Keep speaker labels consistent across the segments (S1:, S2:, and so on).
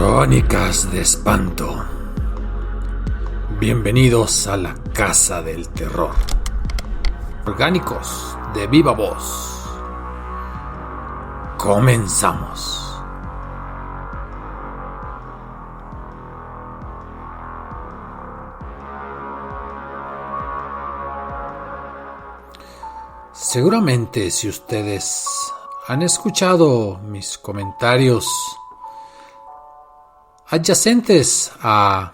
S1: Crónicas de espanto. Bienvenidos a la casa del terror. Orgánicos de viva voz. Comenzamos. Seguramente si ustedes han escuchado mis comentarios adyacentes a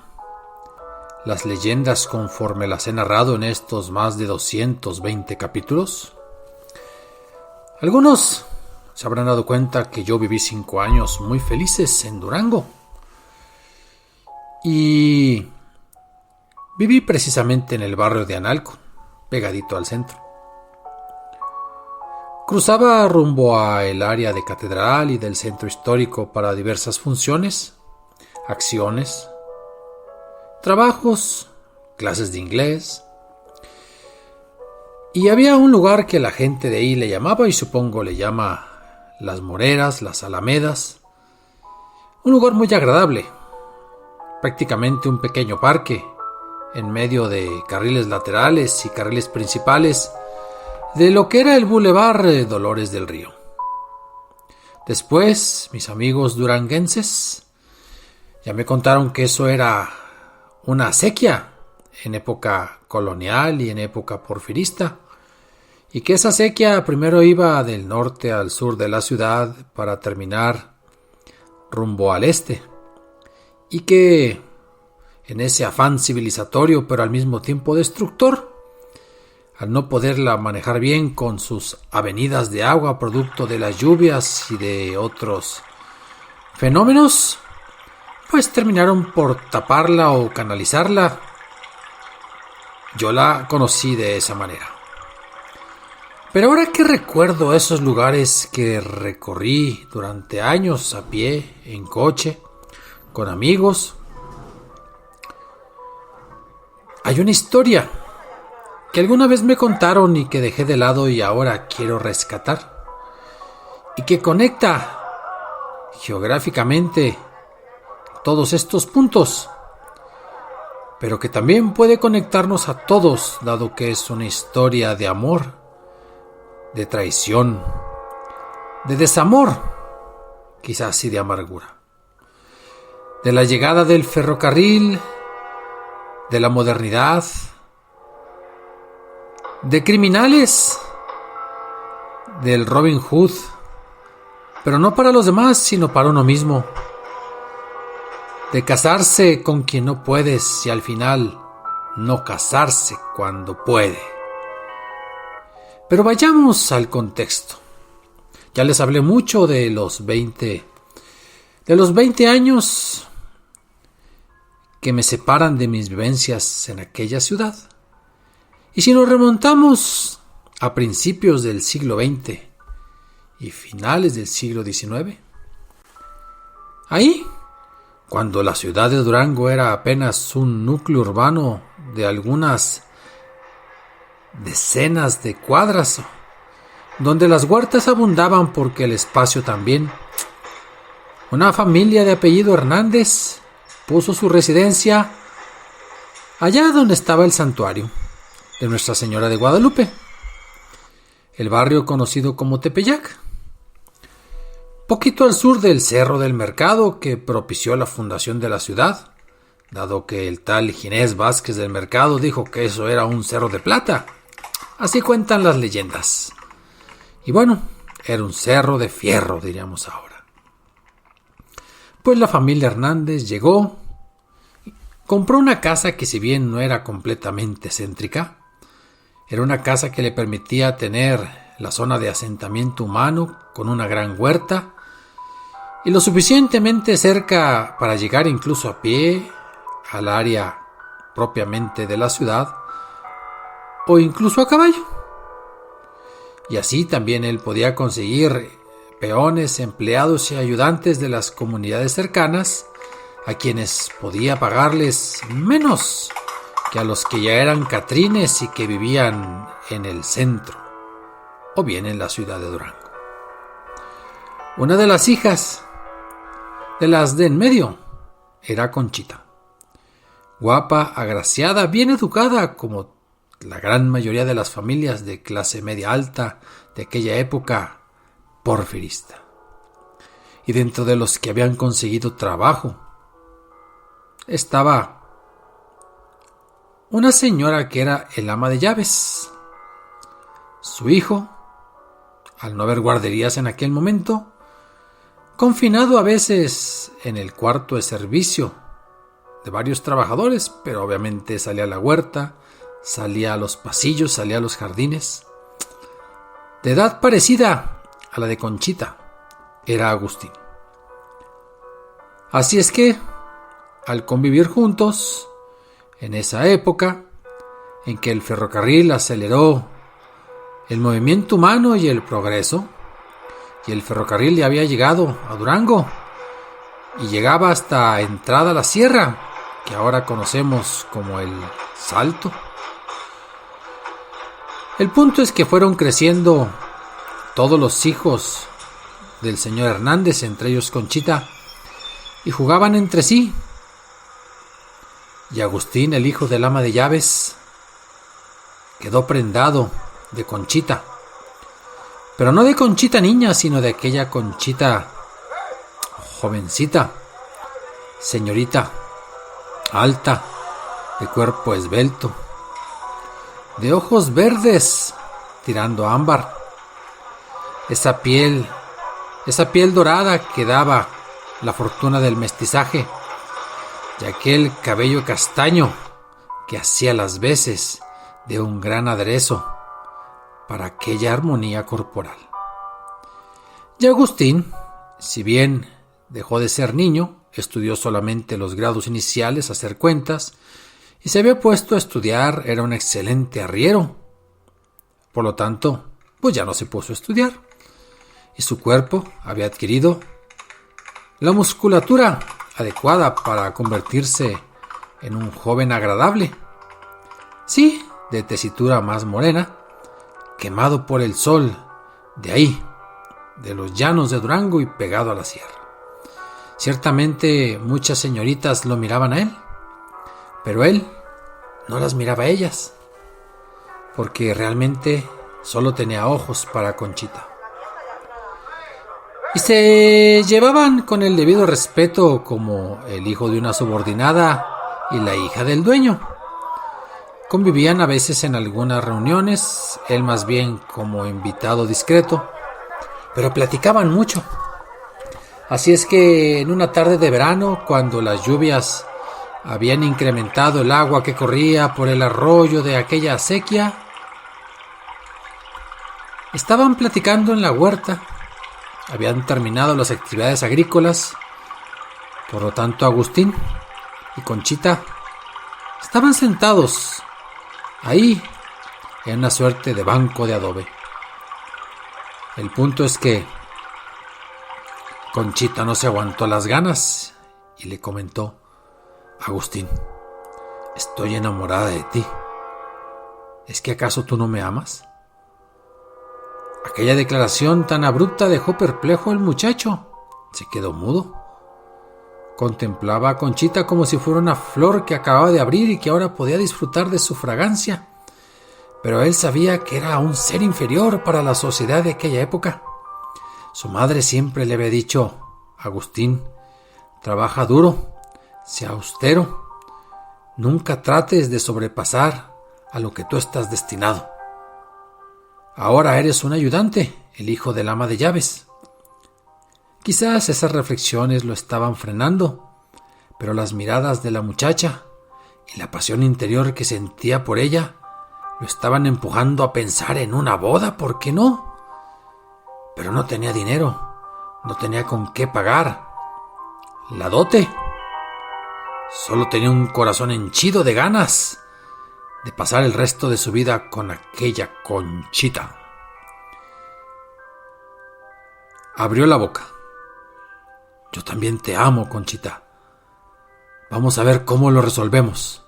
S1: las leyendas conforme las he narrado en estos más de 220 capítulos, algunos se habrán dado cuenta que yo viví 5 años muy felices en Durango. Y viví precisamente en el barrio de Analco, pegadito al centro. Cruzaba rumbo a el área de Catedral y del centro histórico para diversas funciones, acciones, trabajos, clases de inglés. Y había un lugar que la gente de ahí le llamaba, y supongo le llama, Las Moreras, Las Alamedas. Un lugar muy agradable, prácticamente un pequeño parque, en medio de carriles laterales y carriles principales, de lo que era el Boulevard Dolores del Río. Después, mis amigos duranguenses ya me contaron que eso era una acequia en época colonial y en época porfirista, y que esa acequia primero iba del norte al sur de la ciudad para terminar rumbo al este, y que en ese afán civilizatorio pero al mismo tiempo destructor, al no poderla manejar bien con sus avenidas de agua producto de las lluvias y de otros fenómenos, pues terminaron por taparla o canalizarla. Yo la conocí de esa manera. Pero ahora que recuerdo esos lugares que recorrí durante años a pie, en coche, con amigos, hay una historia que alguna vez me contaron y que dejé de lado y ahora quiero rescatar, y que conecta geográficamente todos estos puntos, pero que también puede conectarnos a todos, dado que es una historia de amor, de traición, de desamor, quizás y de amargura, de la llegada del ferrocarril, de la modernidad, de criminales, del Robin Hood, pero no para los demás, sino para uno mismo, de casarse con quien no puedes y al final no casarse cuando puede. Pero vayamos al contexto. Ya les hablé mucho de los 20 años que me separan de mis vivencias en aquella ciudad. Y si nos remontamos a principios del siglo XX y finales del siglo XIX, ahí, cuando la ciudad de Durango era apenas un núcleo urbano de algunas decenas de cuadras, donde las huertas abundaban porque el espacio también, una familia de apellido Hernández puso su residencia allá donde estaba el santuario de Nuestra Señora de Guadalupe, el barrio conocido como Tepeyac, poquito al sur del Cerro del Mercado, que propició la fundación de la ciudad, dado que el tal Ginés Vázquez del Mercado dijo que eso era un cerro de plata. Así cuentan las leyendas. Y bueno, era un cerro de fierro, diríamos ahora. Pues la familia Hernández llegó, compró una casa que, si bien no era completamente céntrica, era una casa que le permitía tener la zona de asentamiento humano con una gran huerta y lo suficientemente cerca para llegar incluso a pie al área propiamente de la ciudad o incluso a caballo. Y así también él podía conseguir peones, empleados y ayudantes de las comunidades cercanas, a quienes podía pagarles menos que a los que ya eran catrines y que vivían en el centro o bien en la ciudad de Durango. Una de las hijas De las de en medio era Conchita. Guapa, agraciada, bien educada, como la gran mayoría de las familias de clase media alta de aquella época porfirista. Y dentro de los que habían conseguido trabajo estaba una señora que era el ama de llaves. Su hijo, al no haber guarderías en aquel momento, confinado a veces en el cuarto de servicio de varios trabajadores, pero obviamente salía a la huerta, salía a los pasillos, salía a los jardines. De edad parecida a la de Conchita, era Agustín. Así es que, al convivir juntos, en esa época en que el ferrocarril aceleró el movimiento humano y el progreso, y el ferrocarril ya había llegado a Durango y llegaba hasta entrada a la sierra, que ahora conocemos como el Salto. El punto es que fueron creciendo todos los hijos del señor Hernández, entre ellos Conchita, y jugaban entre sí. Y Agustín, el hijo del ama de llaves, quedó prendado de Conchita. Pero no de Conchita niña, sino de aquella Conchita jovencita, señorita, alta, de cuerpo esbelto, de ojos verdes tirando a ámbar. Esa piel dorada que daba la fortuna del mestizaje, y aquel cabello castaño que hacía las veces de un gran aderezo para aquella armonía corporal. Y Agustín, si bien dejó de ser niño, estudió solamente los grados iniciales, hacer cuentas, y se había puesto a estudiar, era un excelente arriero. Por lo tanto, pues ya no se puso a estudiar, y su cuerpo había adquirido la musculatura adecuada para convertirse en un joven agradable. Sí, de tesitura más morena, quemado por el sol de ahí, de los llanos de Durango y pegado a la sierra. Ciertamente muchas señoritas lo miraban a él, pero él no las miraba a ellas, porque realmente solo tenía ojos para Conchita. Y se llevaban con el debido respeto como el hijo de una subordinada y la hija del dueño. Convivían a veces en algunas reuniones, él más bien como invitado discreto, pero platicaban mucho. Así es que en una tarde de verano, cuando las lluvias habían incrementado el agua que corría por el arroyo de aquella acequia, estaban platicando en la huerta. Habían terminado las actividades agrícolas, por lo tanto Agustín y Conchita estaban sentados ahí en una suerte de banco de adobe. El punto es que Conchita no se aguantó las ganas y le comentó: Agustín, estoy enamorada de ti. ¿Es que acaso tú no me amas? Aquella declaración tan abrupta dejó perplejo al muchacho. Se quedó mudo. Contemplaba a Conchita como si fuera una flor que acababa de abrir y que ahora podía disfrutar de su fragancia. Pero él sabía que era un ser inferior para la sociedad de aquella época. Su madre siempre le había dicho: Agustín, trabaja duro, sea austero, nunca trates de sobrepasar a lo que tú estás destinado. Ahora eres un ayudante, el hijo del ama de llaves. Quizás esas reflexiones lo estaban frenando, pero las miradas de la muchacha y la pasión interior que sentía por ella lo estaban empujando a pensar en una boda, ¿por qué no? Pero no tenía dinero, no tenía con qué pagar la dote. Solo tenía un corazón henchido de ganas de pasar el resto de su vida con aquella Conchita. Abrió la boca. Yo también te amo, Conchita. Vamos a ver cómo lo resolvemos.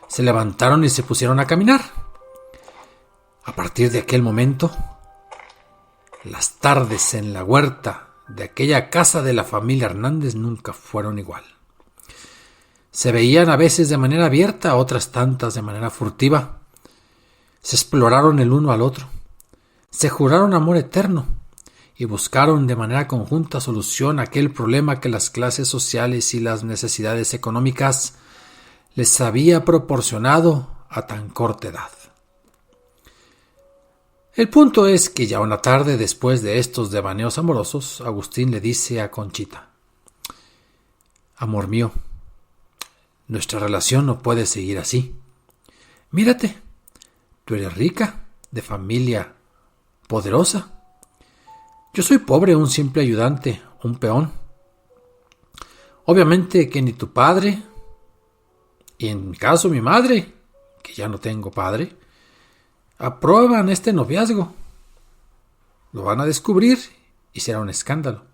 S1: Se levantaron y se pusieron a caminar. A partir de aquel momento, las tardes en la huerta de aquella casa de la familia Hernández nunca fueron igual. Se veían a veces de manera abierta, otras tantas de manera furtiva. Se exploraron el uno al otro. Se juraron amor eterno y buscaron de manera conjunta solución a aquel problema que las clases sociales y las necesidades económicas les había proporcionado a tan corta edad. El punto es que ya una tarde después de estos devaneos amorosos, Agustín le dice a Conchita: «Amor mío, nuestra relación no puede seguir así. Mírate, tú eres rica, de familia poderosa. Yo soy pobre, un simple ayudante, un peón. Obviamente que ni tu padre, y en mi caso mi madre, que ya no tengo padre, aprueban este noviazgo. Lo van a descubrir y será un escándalo.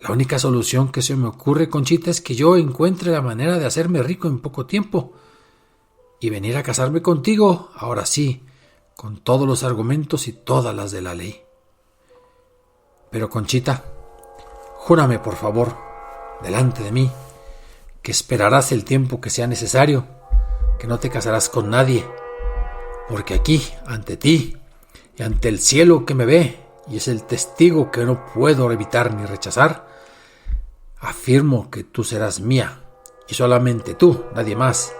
S1: La única solución que se me ocurre, Conchita, es que yo encuentre la manera de hacerme rico en poco tiempo y venir a casarme contigo, ahora sí, con todos los argumentos y todas las de la ley. Pero, Conchita, júrame por favor, delante de mí, que esperarás el tiempo que sea necesario, que no te casarás con nadie, porque aquí, ante ti y ante el cielo que me ve y es el testigo que no puedo evitar ni rechazar, afirmo que tú serás mía y solamente tú, nadie más,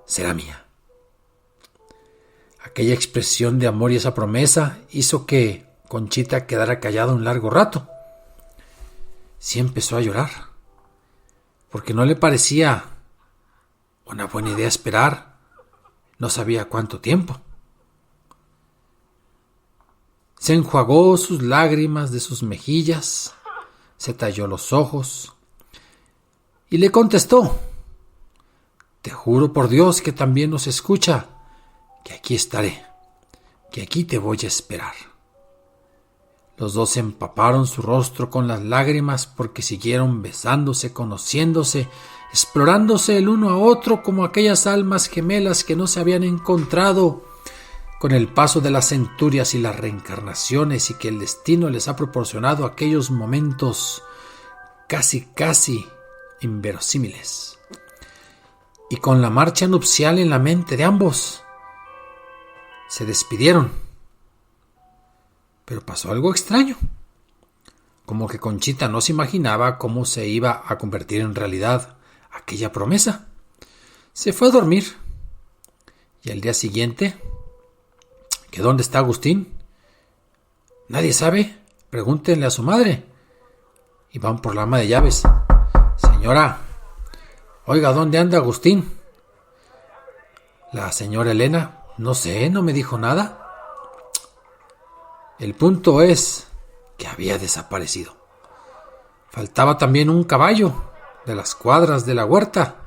S1: será mía». Aquella expresión de amor y esa promesa hizo que Conchita quedara callada un largo rato. Sí empezó a llorar, porque no le parecía una buena idea esperar, no sabía cuánto tiempo. Se enjuagó sus lágrimas de sus mejillas, se talló los ojos y le contestó: «Te juro por Dios que también nos escucha, que aquí estaré, que aquí te voy a esperar». Los dos empaparon su rostro con las lágrimas porque siguieron besándose, conociéndose, explorándose el uno a otro como aquellas almas gemelas que no se habían encontrado con el paso de las centurias y las reencarnaciones, y que el destino les ha proporcionado aquellos momentos casi inverosímiles. Y con la marcha nupcial en la mente de ambos, se despidieron. Pero pasó algo extraño, como que Conchita no se imaginaba cómo se iba a convertir en realidad aquella promesa. Se fue a dormir y al día siguiente, ¿que dónde está Agustín? Nadie sabe, pregúntenle a su madre. Y van por la ama de llaves: «Señora, oiga, ¿dónde anda Agustín?» La señora Elena: «No sé, no me dijo nada». El punto es que había desaparecido. Faltaba también un caballo de las cuadras de la huerta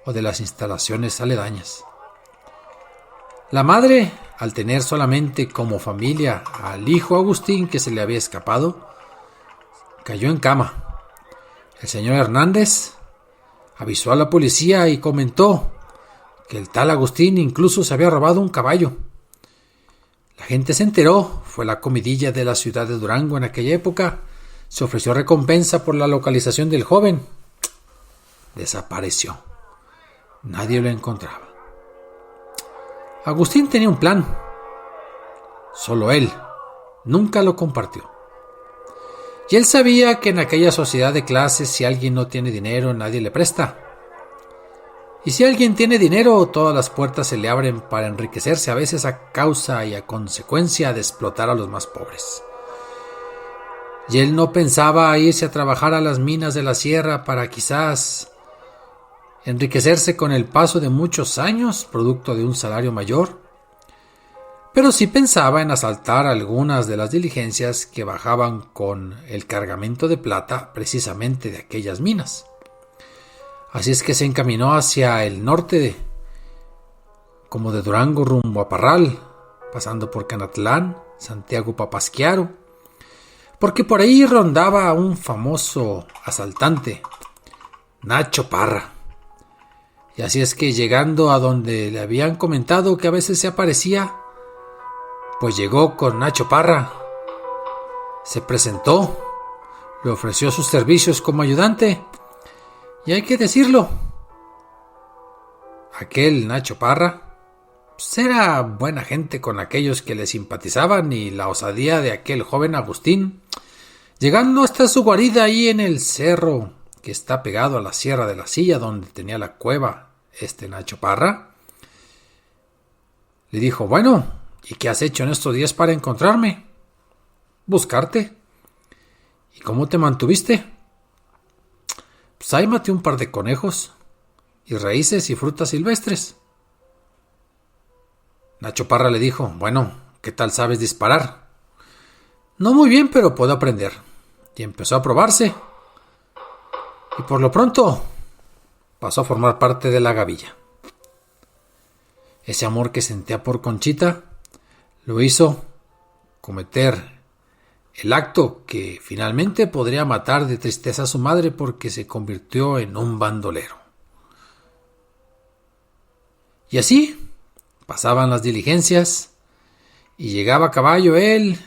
S1: o de las instalaciones aledañas. La madre, al tener solamente como familia al hijo Agustín que se le había escapado, cayó en cama. El señor Hernández avisó a la policía y comentó que el tal Agustín incluso se había robado un caballo. La gente se enteró, fue la comidilla de la ciudad de Durango en aquella época, se ofreció recompensa por la localización del joven. Desapareció. Nadie lo encontraba. Agustín tenía un plan. Solo él. Nunca lo compartió. Y él sabía que en aquella sociedad de clases, si alguien no tiene dinero, nadie le presta. Y si alguien tiene dinero, todas las puertas se le abren para enriquecerse, a veces a causa y a consecuencia de explotar a los más pobres. Y él no pensaba irse a trabajar a las minas de la sierra para quizás enriquecerse con el paso de muchos años, producto de un salario mayor, pero sí pensaba en asaltar algunas de las diligencias que bajaban con el cargamento de plata precisamente de aquellas minas. Así es que se encaminó hacia el norte, como de Durango rumbo a Parral, pasando por Canatlán, Santiago Papasquiaro, porque por ahí rondaba un famoso asaltante, Nacho Parra. Y así es que llegando a donde le habían comentado que a veces se aparecía, pues llegó con Nacho Parra Se presentó, le ofreció sus servicios como ayudante, y hay que decirlo, aquel Nacho Parra pues era buena gente con aquellos que le simpatizaban, y la osadía de aquel joven Agustín, llegando hasta su guarida ahí en el cerro que está pegado a la Sierra de la Silla, donde tenía la cueva Nacho Parra, le dijo: bueno, ¿y qué has hecho en estos días para encontrarme? Buscarte. ¿Y cómo te mantuviste? Pues ahí maté un par de conejos y raíces y frutas silvestres. Nacho Parra le dijo: bueno, ¿qué tal sabes disparar? No muy bien, pero puedo aprender. Y empezó a probarse. Y por lo pronto pasó a formar parte de la gavilla. Ese amor que sentía por Conchita lo hizo cometer el acto que finalmente podría matar de tristeza a su madre, porque se convirtió en un bandolero. Y así pasaban las diligencias y llegaba a caballo él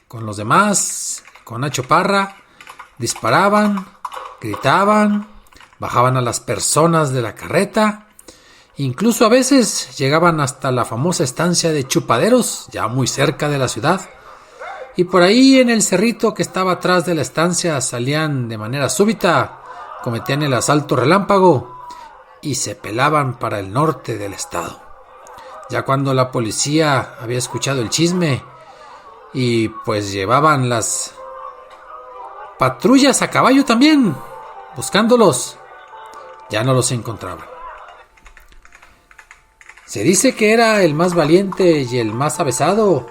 S1: con los demás, con Nacho Parra, disparaban, gritaban, bajaban a las personas de la carreta, incluso a veces llegaban hasta la famosa estancia de Chupaderos, ya muy cerca de la ciudad, y por ahí en el cerrito que estaba atrás de la estancia salían de manera súbita, cometían el asalto relámpago y se pelaban para el norte del estado. Ya cuando la policía había escuchado el chisme y pues llevaban las patrullas a caballo también, buscándolos, ya no los encontraban. Se dice que era el más valiente y el más avesado.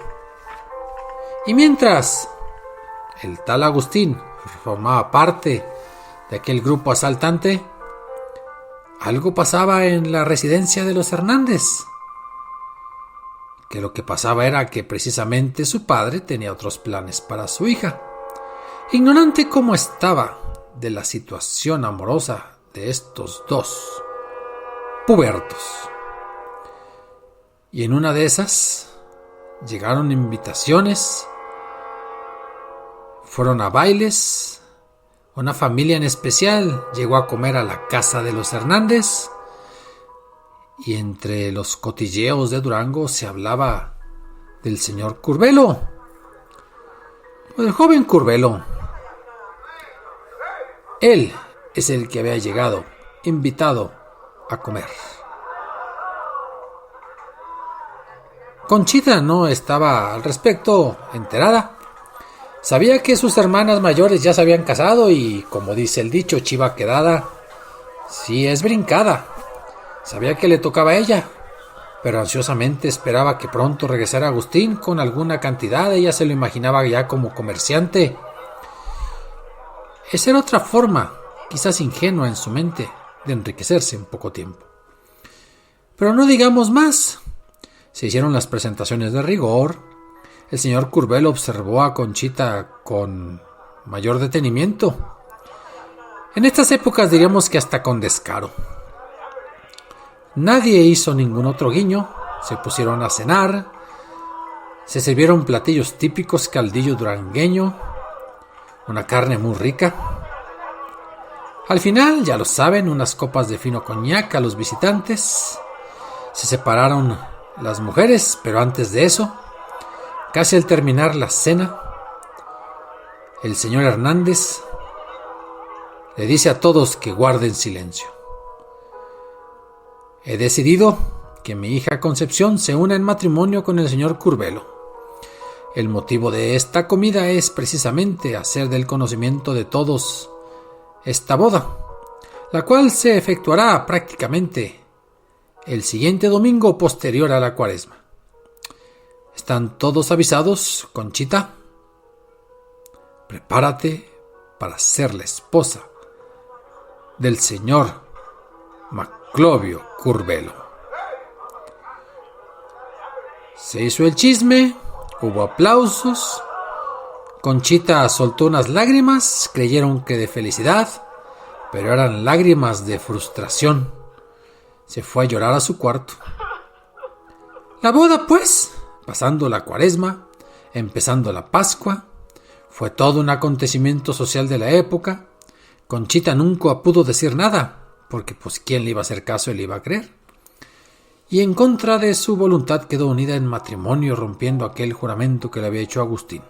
S1: Y mientras el tal Agustín formaba parte de aquel grupo asaltante, algo pasaba en la residencia de los Hernández. Que lo que pasaba era que precisamente su padre tenía otros planes para su hija. Ignorante cómo estaba de la situación amorosa de estos dos pubertos. Y en una de esas llegaron invitaciones, fueron a bailes, una familia en especial llegó a comer a la casa de los Hernández, y entre los cotilleos de Durango se hablaba del señor Curbelo, el joven Curbelo. Él es el que había llegado, invitado a comer. Conchita no estaba al respecto enterada. Sabía que sus hermanas mayores ya se habían casado y, como dice el dicho, chiva quedada sí es brincada. Sabía que le tocaba a ella, pero ansiosamente esperaba que pronto regresara Agustín con alguna cantidad. Ella se lo imaginaba ya como comerciante. Esa era otra forma, quizás ingenua en su mente, de enriquecerse en poco tiempo. Pero no digamos más. Se hicieron las presentaciones de rigor. El señor Curbelo observó a Conchita con mayor detenimiento. En estas épocas diríamos que hasta con descaro. Nadie hizo ningún otro guiño. Se pusieron a cenar. Se sirvieron platillos típicos, caldillo durangueño, una carne muy rica. Al final, ya lo saben, unas copas de fino coñac a los visitantes. Se separaron las mujeres, pero antes de eso, casi al terminar la cena, el señor Hernández le dice a todos que guarden silencio. He decidido que mi hija Concepción se una en matrimonio con el señor Curbelo. El motivo de esta comida es precisamente hacer del conocimiento de todos esta boda, la cual se efectuará prácticamente el siguiente domingo posterior a la Cuaresma. ¿Están todos avisados, Conchita? Prepárate para ser la esposa del señor Maclovio Curbelo. Se hizo el chisme, hubo aplausos. Conchita soltó unas lágrimas, creyeron que de felicidad, pero eran lágrimas de frustración. Se fue a llorar a su cuarto. La boda, pues, pasando la Cuaresma, empezando la Pascua, Fue todo un acontecimiento social de la época. Conchita nunca pudo decir nada, porque pues quién le iba a hacer caso y le iba a creer. Y en contra de su voluntad quedó unida en matrimonio, rompiendo aquel juramento que le había hecho Agustín.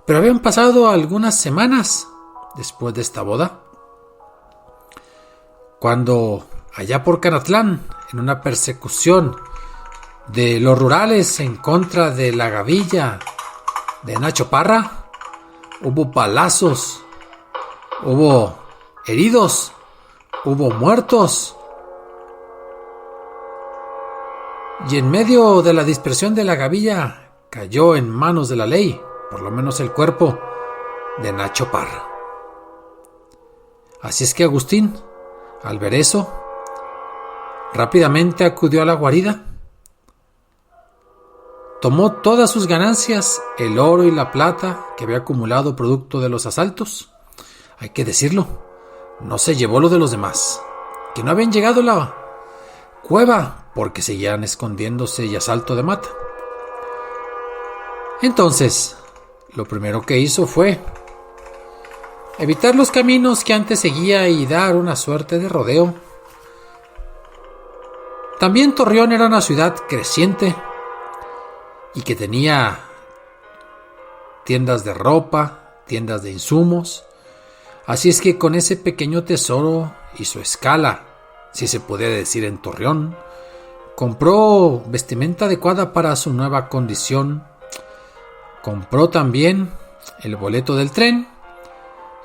S1: Pero habían pasado algunas semanas después de esta boda, cuando allá por Canatlán, en una persecución de los rurales en contra de la gavilla de Nacho Parra, hubo balazos, hubo heridos, hubo muertos. Y en medio de la dispersión de la gavilla cayó en manos de la ley, por lo menos el cuerpo de Nacho Parra. Así es que Agustín, al ver eso, rápidamente acudió a la guarida, tomó todas sus ganancias, el oro y la plata que había acumulado producto de los asaltos. Hay que decirlo, no se llevó lo de los demás, que no habían llegado a la cueva porque seguían escondiéndose y a salto de mata. Entonces, lo primero que hizo fue evitar los caminos que antes seguía y dar una suerte de rodeo. También Torreón era una ciudad creciente y que tenía tiendas de ropa, tiendas de insumos. Así es que con ese pequeño tesoro y su escala, si se podía decir en Torreón, compró vestimenta adecuada para su nueva condición. Compró también el boleto del tren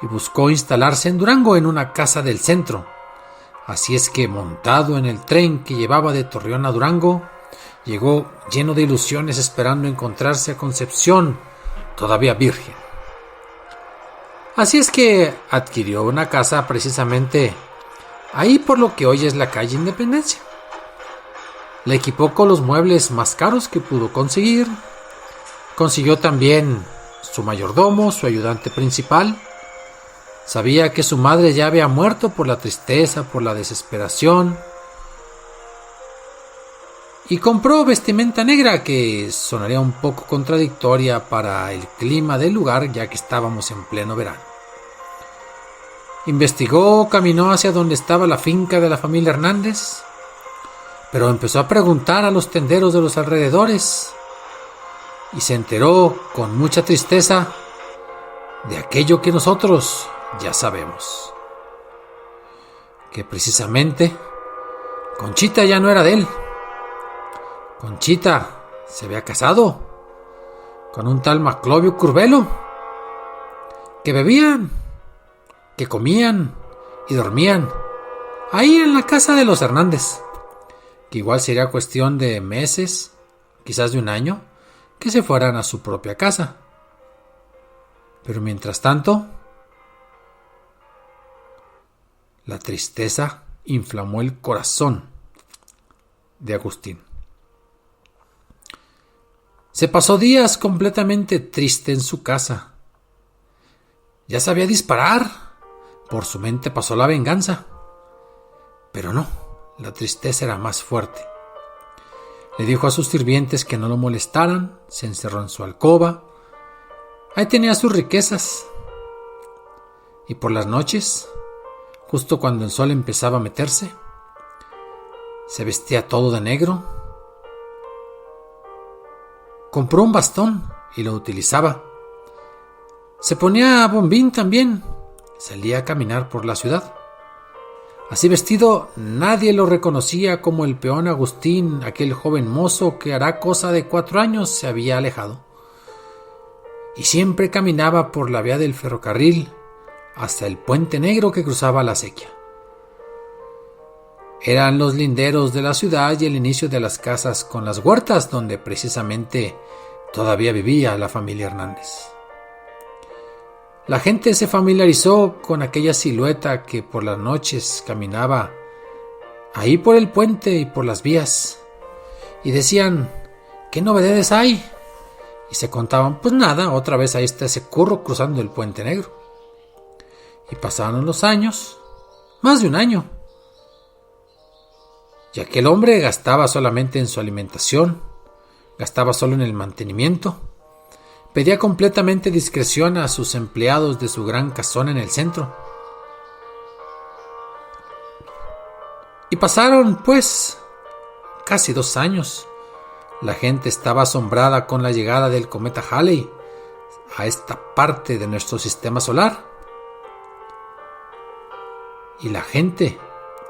S1: y buscó instalarse en Durango en una casa del centro. Así es que, montado en el tren que llevaba de Torreón a Durango, llegó lleno de ilusiones esperando encontrarse a Concepción, todavía virgen. Así es que adquirió una casa precisamente ahí por lo que hoy es la calle Independencia. La equipó con los muebles más caros que pudo conseguir. Consiguió también su mayordomo, su ayudante principal. Sabía que su madre ya había muerto por la tristeza, por la desesperación. Y compró vestimenta negra, que sonaría un poco contradictoria para el clima del lugar, ya que estábamos en pleno verano. Investigó, caminó hacia donde estaba la finca de la familia Hernández, pero empezó a preguntar a los tenderos de los alrededores y se enteró con mucha tristeza de aquello que nosotros ya sabemos, que precisamente Conchita ya no era de él. Conchita se había casado con un tal Maclovio Curvelo, que bebían, que comían y dormían ahí en la casa de los Hernández, que igual sería cuestión de meses, quizás de un año, que se fueran a su propia casa. Pero mientras tanto, la tristeza inflamó el corazón de Agustín. Se pasó días completamente triste en su casa. Ya sabía disparar. Por su mente pasó la venganza. Pero no, la tristeza era más fuerte. Le dijo a sus sirvientes que no lo molestaran, se encerró en su alcoba. Ahí tenía sus riquezas. Y por las noches, justo cuando el sol empezaba a meterse, se vestía todo de negro. Compró un bastón y lo utilizaba. Se ponía bombín también. Salía a caminar por la ciudad. Así vestido, nadie lo reconocía como el peón Agustín, aquel joven mozo que hará cosa de 4 años se había alejado. Y siempre caminaba por la vía del ferrocarril hasta el puente negro que cruzaba la acequia. Eran los linderos de la ciudad y el inicio de las casas con las huertas donde precisamente todavía vivía la familia Hernández. La gente se familiarizó con aquella silueta que por las noches caminaba ahí por el puente y por las vías, y decían, ¿qué novedades hay? Y se contaban, pues nada, otra vez ahí está ese curro cruzando el puente negro. Y pasaron los años, más de un año, y aquel hombre gastaba solamente en su alimentación, gastaba solo en el mantenimiento, pedía completamente discreción a sus empleados de su gran casón en el centro. Y pasaron, pues, casi 2 años. La gente estaba asombrada con la llegada del cometa Halley a esta parte de nuestro sistema solar. Y la gente,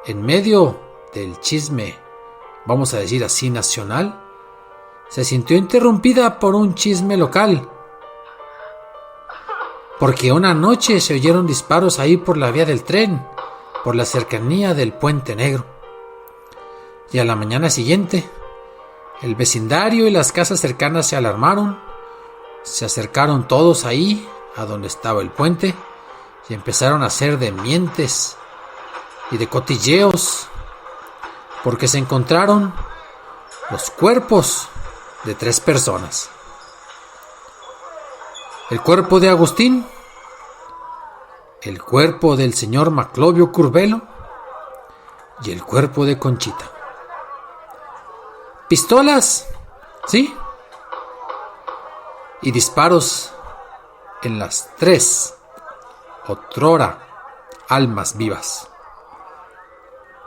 S1: en medio del chisme, vamos a decir así, nacional, se sintió interrumpida por un chisme local. Porque una noche se oyeron disparos ahí por la vía del tren, por la cercanía del Puente Negro. Y a la mañana siguiente, el vecindario y las casas cercanas se alarmaron. Se acercaron todos ahí, a donde estaba el puente, y empezaron a hacer de mientes y de cotilleos, porque se encontraron los cuerpos de 3 personas. El cuerpo de Agustín, el cuerpo del señor Maclovio Curbelo y el cuerpo de Conchita. Pistolas, ¿sí? Y disparos en las 3, otrora, almas vivas.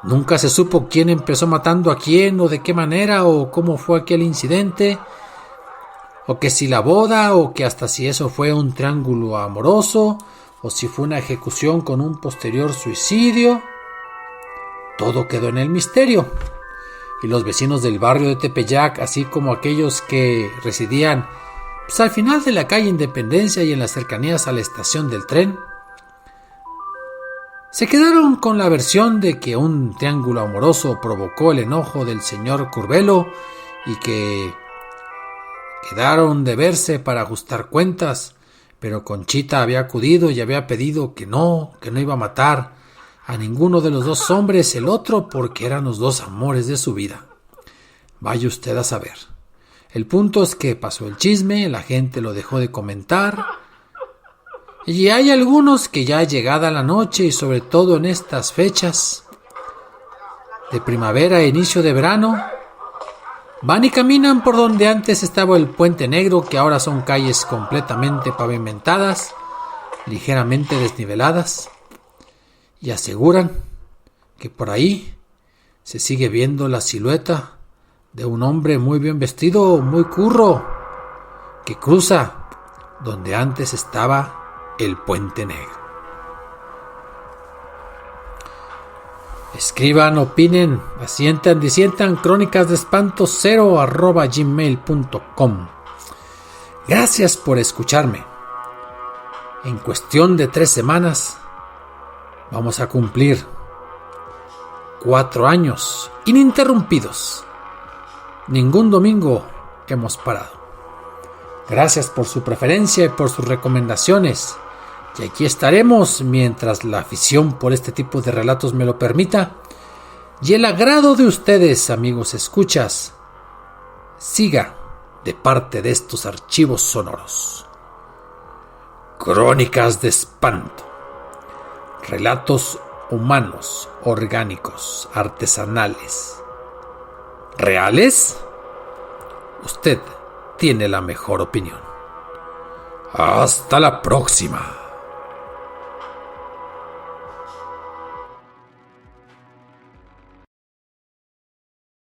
S1: Nunca se supo quién empezó matando a quién, o de qué manera, o cómo fue aquel incidente, o que si la boda, o que hasta si eso fue un triángulo amoroso, o si fue una ejecución con un posterior suicidio. Todo quedó en el misterio. Y los vecinos del barrio de Tepeyac, así como aquellos que residían pues, al final de la calle Independencia y en las cercanías a la estación del tren, se quedaron con la versión de que un triángulo amoroso provocó el enojo del señor Curbelo y que quedaron de verse para ajustar cuentas, pero Conchita había acudido y había pedido que no iba a matar a ninguno de los 2 hombres, el otro porque eran los 2 amores de su vida. Vaya usted a saber. El punto es que pasó el chisme, la gente lo dejó de comentar, y hay algunos que ya llegada la noche y sobre todo en estas fechas de primavera e inicio de verano, van y caminan por donde antes estaba el Puente Negro, que ahora son calles completamente pavimentadas, ligeramente desniveladas, y aseguran que por ahí se sigue viendo la silueta de un hombre muy bien vestido, muy curro, que cruza donde antes estaba el Puente Negro. Escriban, opinen, asientan, disientan, crónicasdeespanto0@gmail.com. Gracias por escucharme. En cuestión de 3 semanas vamos a cumplir 4 años ininterrumpidos. Ningún domingo hemos parado. Gracias por su preferencia y por sus recomendaciones. Y aquí estaremos mientras la afición por este tipo de relatos me lo permita y el agrado de ustedes, amigos escuchas, siga de parte de estos archivos sonoros. Crónicas de espanto. Relatos humanos, orgánicos, artesanales. ¿Reales? Usted tiene la mejor opinión. Hasta la próxima.